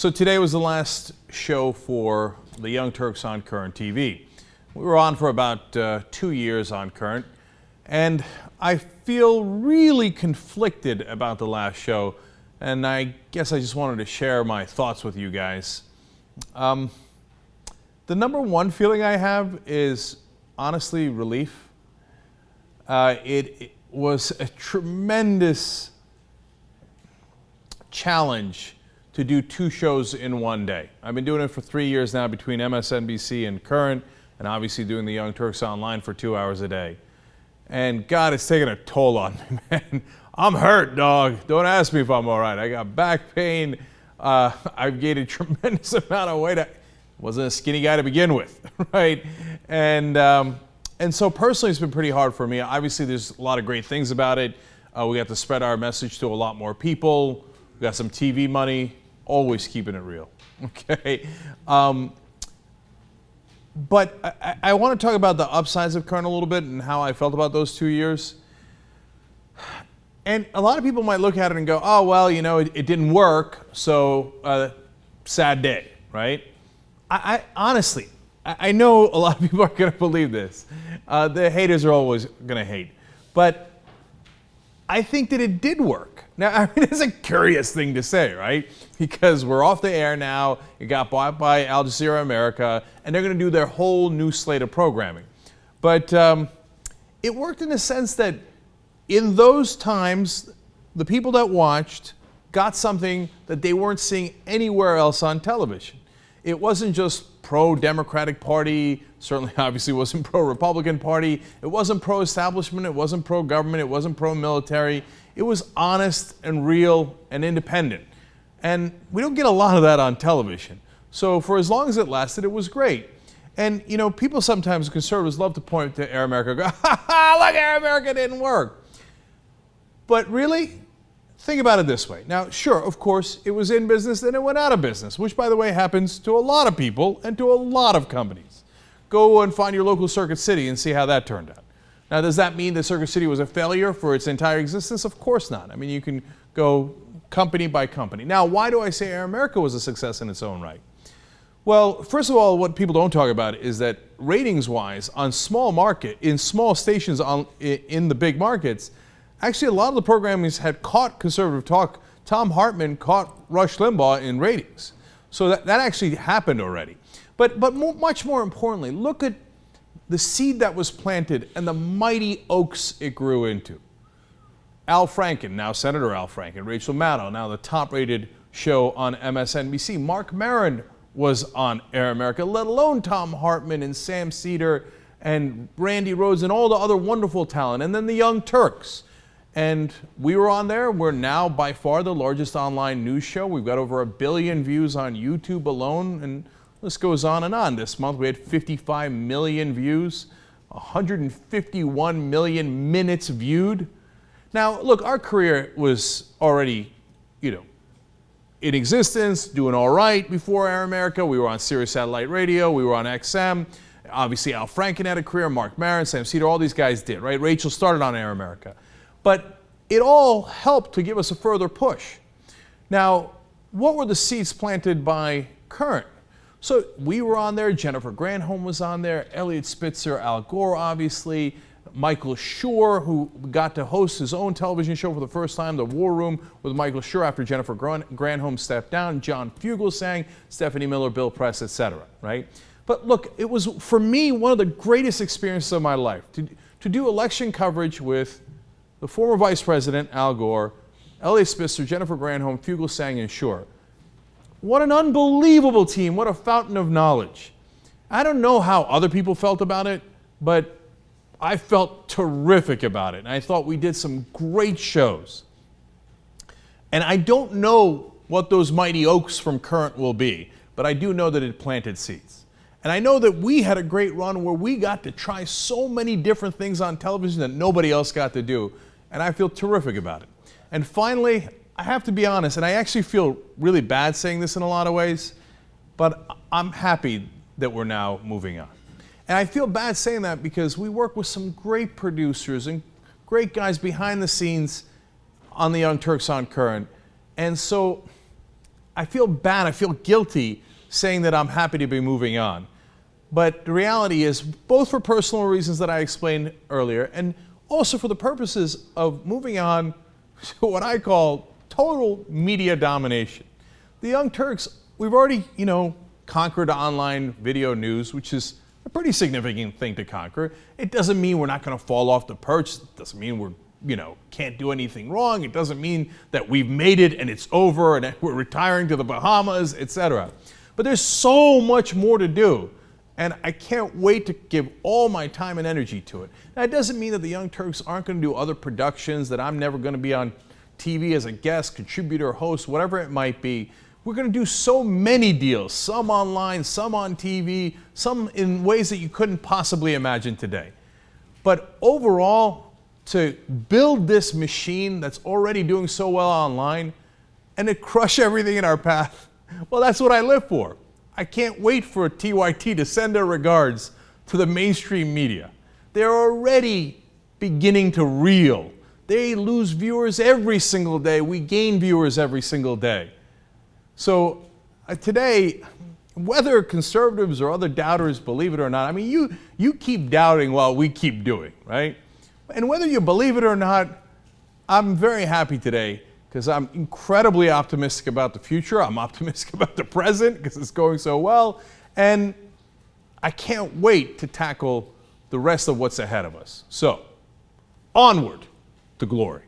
So today was the last show for the Young Turks on Current TV. We were on for about 2 years on Current, and I feel really conflicted about the last show, and I guess I just wanted to share my thoughts with you guys. The number one feeling I have is honestly relief. It was a tremendous challenge to do 2 shows in one day. I've been doing it for 3 years now between MSNBC and Current, and obviously doing the Young Turks online for 2 hours a day. And God, it's taking a toll on me, man. I'm hurt, dog. Don't ask me if I'm all right. I got back pain. I've gained a tremendous amount of weight. I wasn't a skinny guy to begin with, right? And so personally, it's been pretty hard for me. Obviously, there's a lot of great things about it. We got to spread our message to a lot more people. We got some TV money. Always keeping it real, okay? But I want to talk about the upsides of Current a little bit and how I felt about those 2 years. And a lot of people might look at it and go, oh, well, you know, it didn't work, so sad day, right? I honestly, I know a lot of people are going to believe this. The haters are always going to hate. But I think that it did work. Now, I mean, it's a curious thing to say, right? Because we're off the air now. It got bought by Al Jazeera America, and they're going to do their whole new slate of programming. But it worked in the sense that in those times, the people that watched got something that they weren't seeing anywhere else on television. It wasn't just pro-Democratic Party, certainly obviously wasn't pro-Republican Party, it wasn't pro-establishment, it wasn't pro-government, it wasn't pro-military. It was honest and real and independent. And we don't get a lot of that on television. So for as long as it lasted, it was great. And you know, people sometimes, conservatives love to point to Air America and go, ha ha, look, Air America didn't work. But really, think about it this way. Now, sure, of course, it was in business and it went out of business, which, by the way, happens to a lot of people and to a lot of companies. Go and find your local Circuit City and see how that turned out. Now, does that mean that Circuit City was a failure for its entire existence? Of course not. I mean, you can go company by company. Now, why do I say Air America was a success in its own right? Well, first of all, what people don't talk about is that ratings-wise, on small market, in small stations in the big markets, actually, a lot of the programming had caught conservative talk. Tom Hartman caught Rush Limbaugh in ratings. So that actually happened already. But much more importantly, look at the seed that was planted and the mighty oaks it grew into. Al Franken, now Senator Al Franken, Rachel Maddow, now the top-rated show on MSNBC. Mark Maron was on Air America, let alone Tom Hartman and Sam Cedar and Randy Rhodes and all the other wonderful talent. And then the Young Turks. And we were on there. We're now by far the largest online news show. We've got over 1 billion views on YouTube alone, and this goes on and on. This month we had 55 million views, 151 million minutes viewed. Now, look, our career was already, you know, in existence, doing all right before Air America. We were on Sirius Satellite Radio. We were on XM. Obviously, Al Franken had a career. Mark Maron, Sam Cedar, all these guys did, right? Rachel started on Air America. But it all helped to give us a further push. Now, what were the seeds planted by Current? So we were on there, Jennifer Granholm was on there, Elliot Spitzer, Al Gore, obviously, Michael Schur, who got to host his own television show for the first time, The War Room with Michael Schur after Jennifer Granholm stepped down, John Fugelsang, Stephanie Miller, Bill Press, etc., right? But look, it was, for me, one of the greatest experiences of my life to do election coverage with the former Vice President, Al Gore, Elliot Spitzer, Jennifer Granholm, Fugelsang, and Schur. What an unbelievable team. What a fountain of knowledge. I don't know how other people felt about it, but I felt terrific about it. And I thought we did some great shows. And I don't know what those mighty oaks from Current will be, but I do know that it planted seeds. And I know that we had a great run where we got to try so many different things on television that nobody else got to do. And I feel terrific about it. And finally, I have to be honest, and I actually feel really bad saying this in a lot of ways, but I'm happy that we're now moving on. And I feel bad saying that because we work with some great producers and great guys behind the scenes on the Young Turks on Current. And so I feel bad, I feel guilty saying that I'm happy to be moving on. But the reality is, both for personal reasons that I explained earlier, and also for the purposes of moving on to what I call total media domination. The Young Turks, we've already, conquered online video news, which is a pretty significant thing to conquer. It doesn't mean we're not going to fall off the perch. It doesn't mean we're, can't do anything wrong. It doesn't mean that we've made it and it's over and we're retiring to the Bahamas, etc. But there's so much more to do. And I can't wait to give all my time and energy to it. Now, it doesn't mean that the Young Turks aren't going to do other productions, that I'm never going to be on TV as a guest, contributor, host, whatever it might be. We're going to do so many deals, some online, some on TV, some in ways that you couldn't possibly imagine today. But overall, to build this machine that's already doing so well online and to crush everything in our path, well, that's what I live for. I can't wait for TYT to send their regards to the mainstream media. They're already beginning to reel. They lose viewers every single day. We gain viewers every single day. So today, whether conservatives or other doubters believe it or not, you keep doubting while we keep doing, right? And whether you believe it or not, I'm very happy today because I'm incredibly optimistic about the future. I'm optimistic about the present because it's going so well. And I can't wait to tackle the rest of what's ahead of us. So, onward to glory.